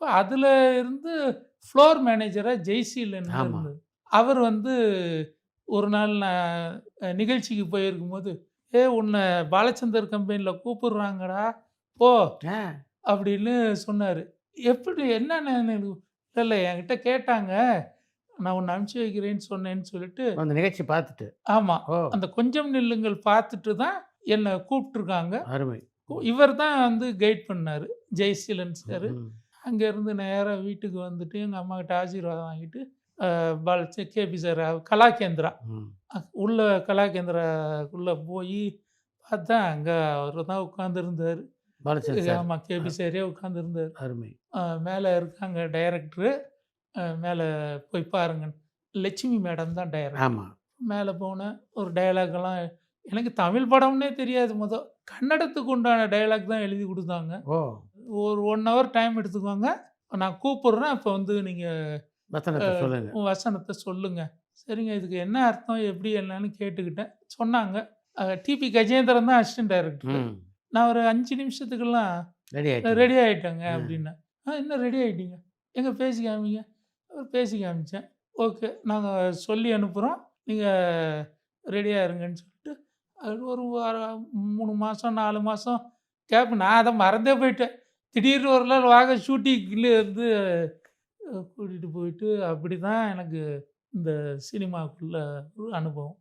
அப்ப அதுல இருந்து ஃப்ளோர் மேனேஜரா ஜெய்சீலன்னு ஆமா. இருந்தது. அவர் வந்து ஒரு நாள் நான் நிகழ்ச்சிக்கு போயிருக்கும்போது, உன்ன பாலச்சந்தர் கம்பெனில கூப்பிடுறாங்கடா, போ" ஆ. அப்படின்னு சொன்னாரு. எப்படி என்னன்னு எனக்கு இல்ல என்கிட்ட கேட்டாங்க. நான் உன்ன அனுப்பிச்சு வைக்கிறேன்னு சொன்னேன்னு சொல்லிட்டு அந்த நிகழ்ச்சி பார்த்துட்டு. ஆமா. ஓ! அந்த கொஞ்சம் நில்லுங்கள் பார்த்துட்டு தான் என்ன கூப்ட்டுருக்காங்க. அருமை. இவர் தான் வந்து கைட் பண்ணாரு. ஜெயசீலன் சாரு. ம். அங்கேருந்து நேரா வீட்டுக்கு வந்துட்டு எங்க அம்மாகிட்ட ஆசீர்வாதம் வாங்கிட்டு, கேபி சார் கலாகேந்திரா. ம். உள்ள கலாகேந்திராக்குள்ள போயி பார்த்தா, அங்க அவரு தான் உட்கார்ந்திருந்தாரு. பாலச்சந்தர் சார். ஆமா. அ கேபி சாரே உட்கார்ந்திருந்தாரு. அருமை. மேல இருக்காங்க டைரக்டரு. மேல போய் பாருங்கன்னு. லட்சுமி மேடம் தான் டைரக்டர். ஆமா. மேல போனேன். ஒரு டயலாக்லாம் எனக்கு தமிழ் படம்னே தெரியாது கன்னடத்துக்கு உண்டான டயலாக் தான் எழுதி குடுத்தாங்க. ஓ! ஒரு 1 ஹவர் டைம் எடுத்துக்கோங்க. நான் கூப்பிடுறேன். அப்ப வந்து நீங்க வசனத்த சொல்லுங்க. வசனத்த சொல்லுங்க. சரிங்க. இதுக்கு என்ன அர்த்தம்? எப்படி என்னன்னு கேட்டுக்கிட்டேன். சொன்னாங்க. டிபி கஜேந்திரன் தான் அசிஸ்டன்ட் டைரக்டரு. ம். நான் ஒரு 5 நிமிஷத்துக்கெல்லாம் ரெடி ஆயிட்டீங்க. ரெடி ஆயிட்டேங்க அ. அப்டின்னேன். என்ன ரெடி ஆயிட்டீங்க? எங்க பேசி காமிங்க. பேசி காமிச்சேன். ஓகே. நாங்க சொல்லி அனுப்புறோம். நீங்க ரெடியா இருங்கன்னு சொல்லிட்டு, அது ஒரு 3 மாசம், 4 மாசம் கேப் நான் அத மறந்தே போயிட்டேன். திடீர்னு ஒரு நாள் வாங்க ஷூட்டிங்ல வந்து கூட்டிட்டு போயிட்டு அப்படிதான் எனக்கு இந்த சினிமாக்குள்ள ஒரு அனுபவம்.